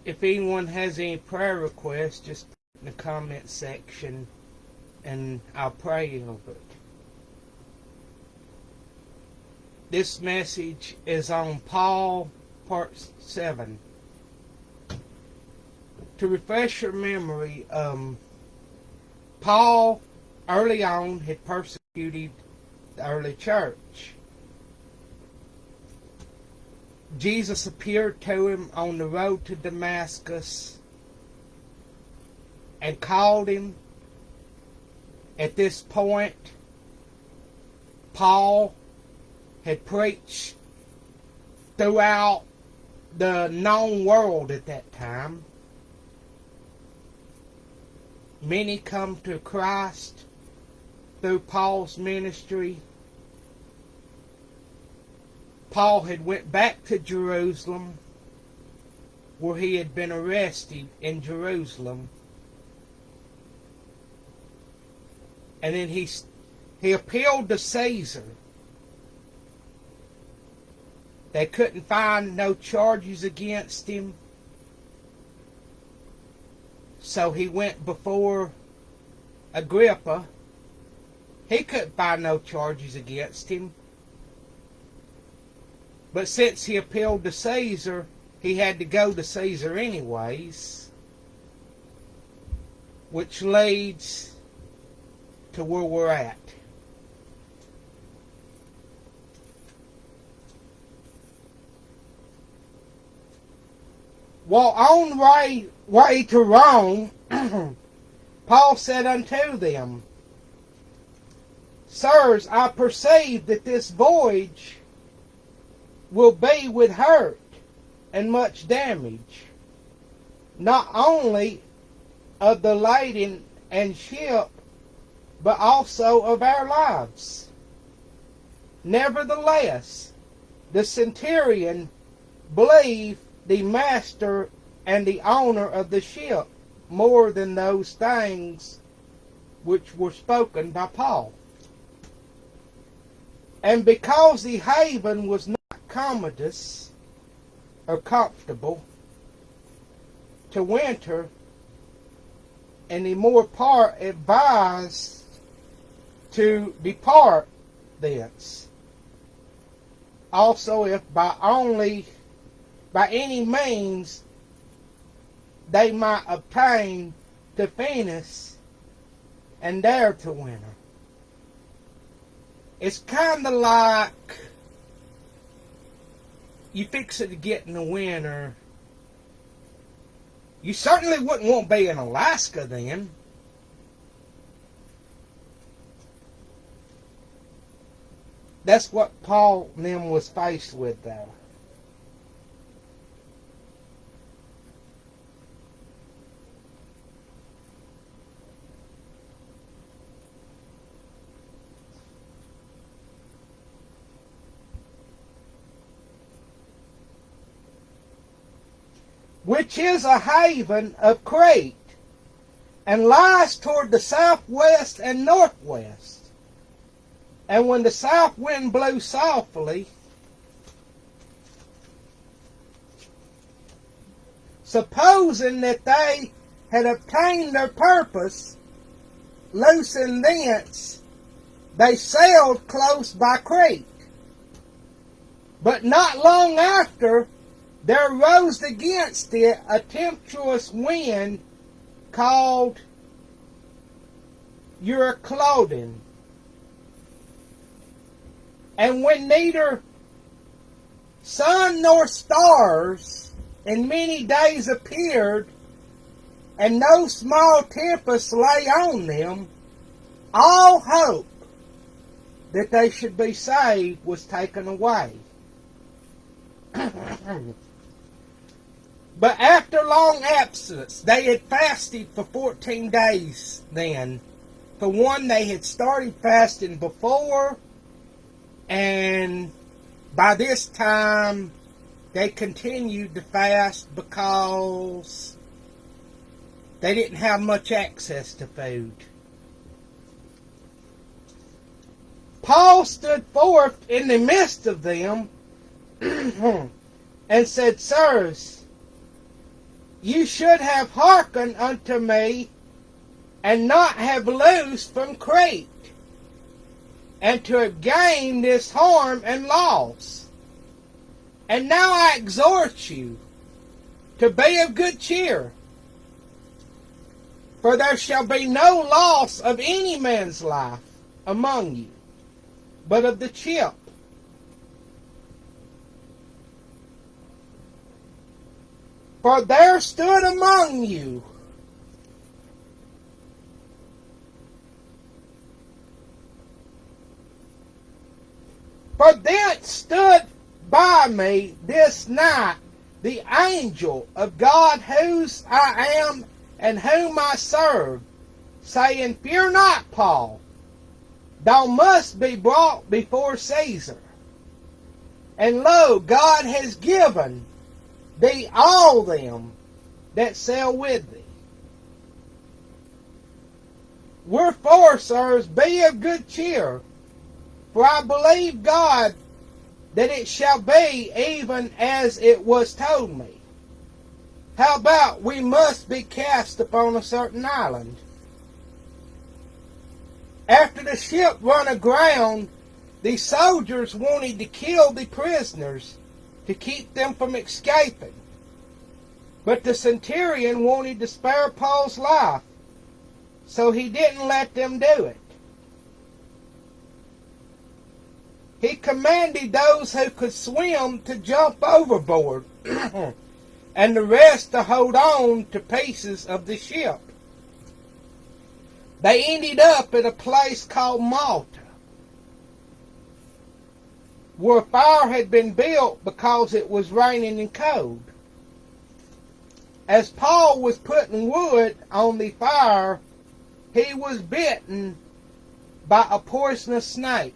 if anyone has any prayer requests, just put it in the comment section and I'll pray over it. This message is on Paul, part 7. To refresh your memory, Paul early on had persecuted the early church. Jesus appeared to him on the road to Damascus and called him. At this point, Paul had preached throughout the known world at that time. Many come to Christ through Paul's ministry. Paul had went back to Jerusalem, where he had been arrested in Jerusalem. And then he appealed to Caesar. They couldn't find no charges against him. So he went before Agrippa. He couldn't find no charges against him. But since he appealed to Caesar, he had to go to Caesar anyways. Which leads to where we're at. While on way to Rome, Paul said unto them, Sirs, I perceive that this voyage will be with hurt and much damage, not only of the lading and ship, but also of our lives. Nevertheless, the centurion believed the master and the owner of the ship more than those things which were spoken by Paul. And because the haven was not commodious or comfortable to winter, and the more part advised to depart thence. Also, if by any means they might obtain to Phoenix and there to winter. It's kind of like you fix it to get in the winter. You certainly wouldn't want to be in Alaska then. That's what Paul and them was faced with there. Which is a haven of Crete, and lies toward the southwest and northwest. And when the south wind blew softly, supposing that they had obtained their purpose, loosing thence, they sailed close by Crete. But not long after, there rose against it a tempestuous wind called Euroclydon. And when neither sun nor stars in many days appeared, and no small tempest lay on them, all hope that they should be saved was taken away. But after long absence, they had fasted for 14 days then. For one, they had started fasting before, and by this time, they continued to fast because they didn't have much access to food. Paul stood forth in the midst of them and said, Sirs, you should have hearkened unto me, and not have loosed from Crete, and to have gained this harm and loss. And now I exhort you to be of good cheer, for there shall be no loss of any man's life among you, but of the ship. For there stood among you For thence stood by me this night the angel of God, whose I am and whom I serve, saying, Fear not, Paul, thou must be brought before Caesar. And lo, God has given thee all them that sail with thee. Wherefore, sirs, be of good cheer, for I believe God that it shall be even as it was told me. How about we must be cast upon a certain island? After the ship run aground, the soldiers wanted to kill the prisoners to keep them from escaping. But the centurion wanted to spare Paul's life, so he didn't let them do it. He commanded those who could swim to jump overboard, and the rest to hold on to pieces of the ship. They ended up at a place called Malta, where a fire had been built because it was raining and cold. As Paul was putting wood on the fire, he was bitten by a poisonous snake.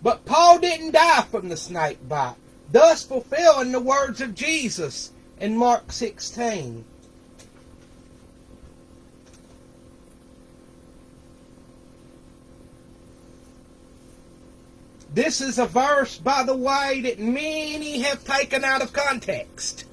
But Paul didn't die from the snake bite, thus fulfilling the words of Jesus in Mark 16. This is a verse, by the way, that many have taken out of context.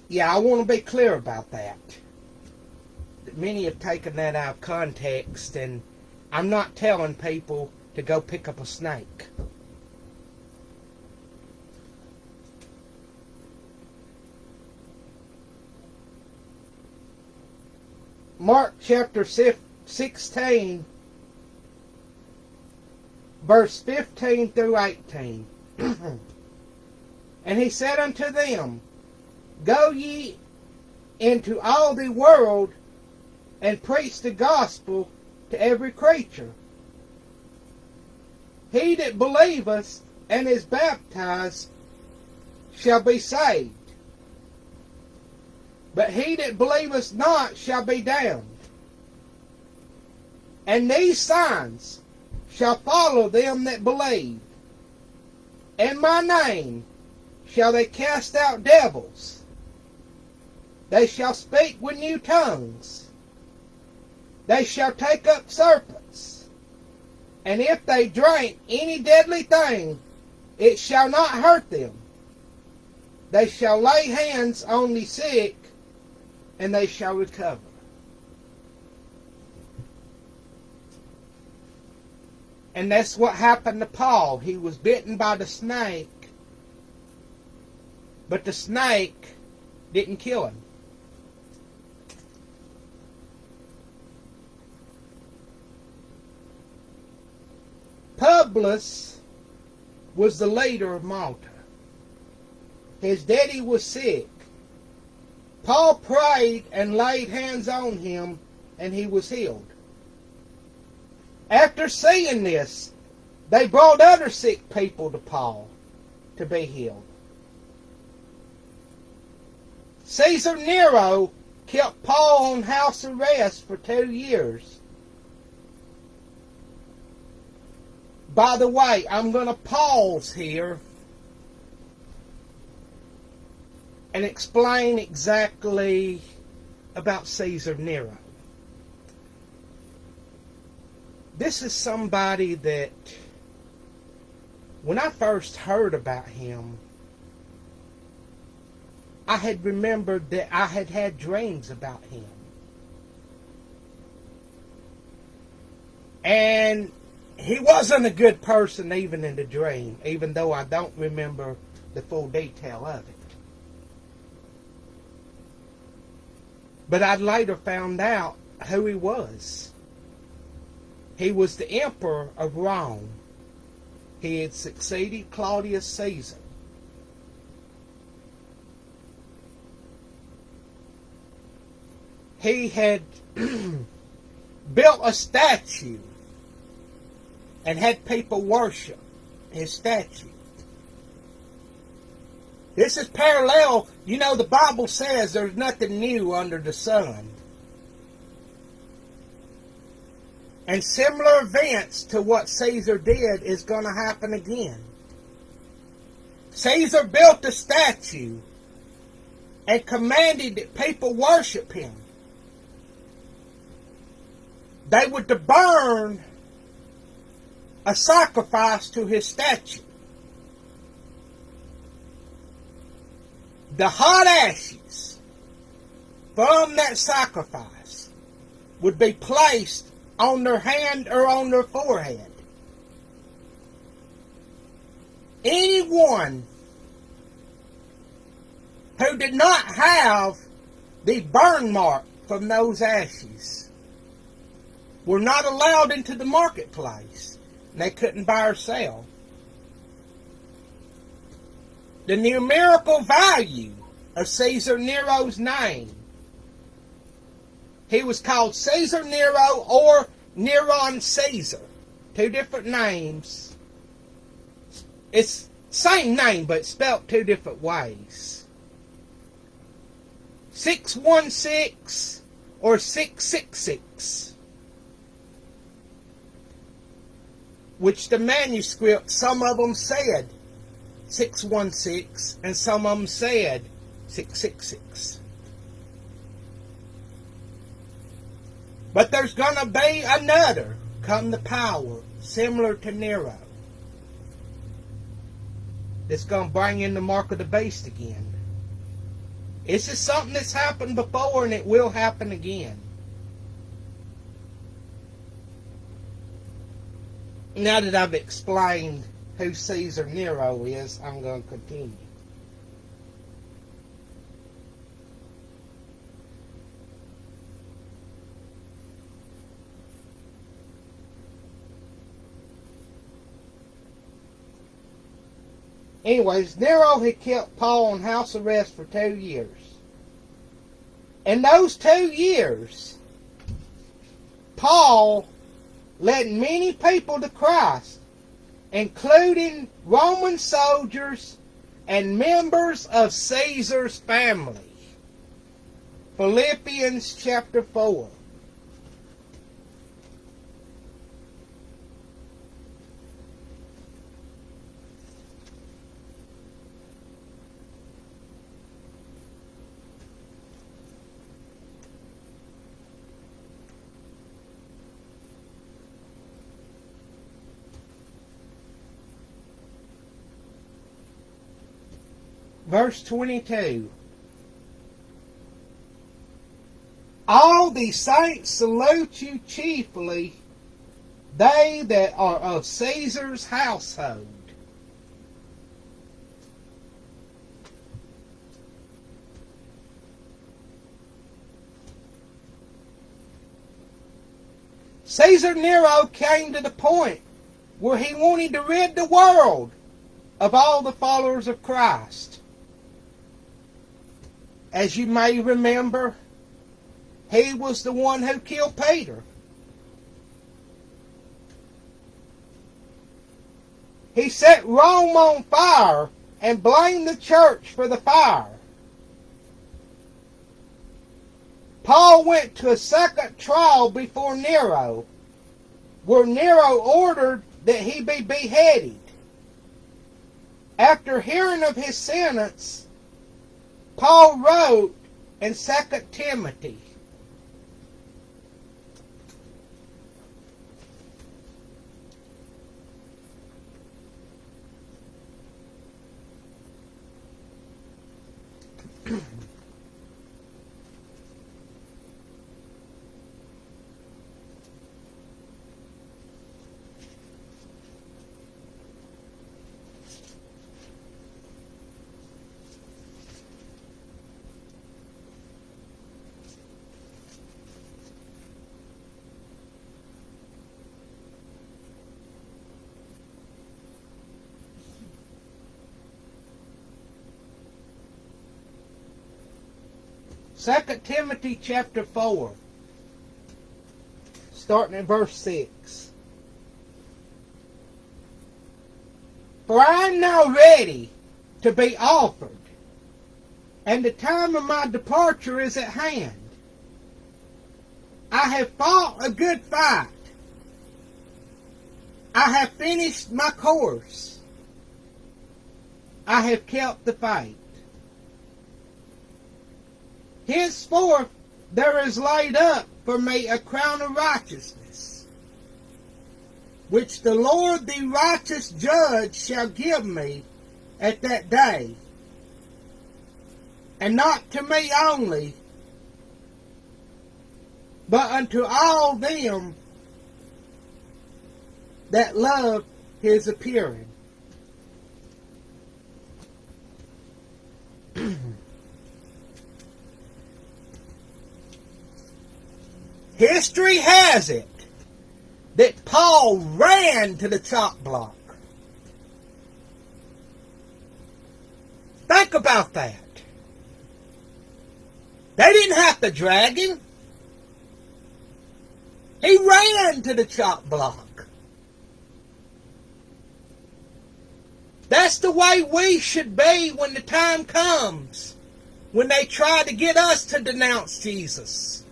Yeah, I want to be clear about that. Many have taken that out of context, and I'm not telling people to go pick up a snake. Mark chapter 16, verse 15 through 18. And he said unto them, Go ye into all the world, and preach the gospel to every creature. He that believeth and is baptized shall be saved, but he that believeth not shall be damned. And these signs shall follow them that believe. In my name shall they cast out devils. They shall speak with new tongues. They shall take up serpents. And if they drink any deadly thing, it shall not hurt them. They shall lay hands on the sick, and they shall recover. And that's what happened to Paul. He was bitten by the snake, but the snake didn't kill him. Publius was the leader of Malta. His daddy was sick. Paul prayed and laid hands on him, and he was healed. After seeing this, they brought other sick people to Paul to be healed. Caesar Nero kept Paul on house arrest for 2 years. By the way, I'm going to pause here and explain exactly about Caesar Nero. This is somebody that, when I first heard about him, I had remembered that I had had dreams about him. And he wasn't a good person even in the dream, even though I don't remember the full detail of it. But I later found out who he was. He was the emperor of Rome. He had succeeded Claudius Caesar. He had built a statue and had people worship his statue. This is parallel. You know, the Bible says there's nothing new under the sun. And similar events to what Caesar did is going to happen again. Caesar built a statue and commanded that people worship him. They were to burn a sacrifice to his statue. The hot ashes from that sacrifice would be placed on their hand or on their forehead. Anyone who did not have the burn mark from those ashes were not allowed into the marketplace. They couldn't buy or sell. The numerical value of Caesar Nero's name. He was called Caesar Nero or Neron Caesar. Two different names. It's same name, but spelled two different ways. 616 or 666. Which the manuscript, some of them said 616 and some of them said 666. But there's going to be another come to power similar to Nero. That's going to bring in the mark of the beast again. This is something that's happened before and it will happen again. Now that I've explained who Caesar Nero is, I'm going to continue. Anyways, Nero had kept Paul on house arrest for 2 years. In those 2 years, Paul led many people to Christ, including Roman soldiers and members of Caesar's family. Philippians chapter 4. Verse 22. All the saints salute you chiefly, they that are of Caesar's household. Caesar Nero came to the point where he wanted to rid the world of all the followers of Christ. As you may remember, he was the one who killed Peter. He set Rome on fire and blamed the church for the fire. Paul went to a second trial before Nero, where Nero ordered that he be beheaded. After hearing of his sentence, Paul wrote in 2 Timothy, Second Timothy chapter 4, starting at verse 6. For I am now ready to be offered, and the time of my departure is at hand. I have fought a good fight. I have finished my course. I have kept the faith. Henceforth there is laid up for me a crown of righteousness, which the Lord the righteous judge shall give me at that day, and not to me only, but unto all them that love his appearing. History has it that Paul ran to the chop block. Think about that. They didn't have to drag him. He ran to the chop block. That's the way we should be when the time comes, when they try to get us to denounce Jesus.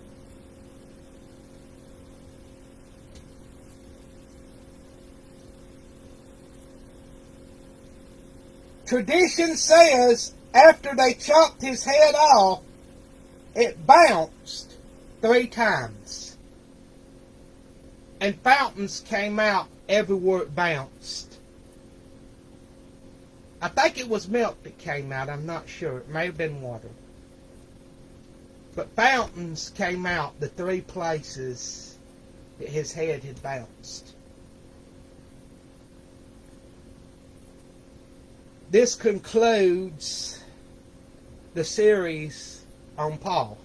Tradition says after they chopped his head off, it bounced 3 times. And fountains came out everywhere it bounced. I think it was milk that came out. I'm not sure. It may have been water. But fountains came out the 3 places that his head had bounced. This concludes the series on Paul.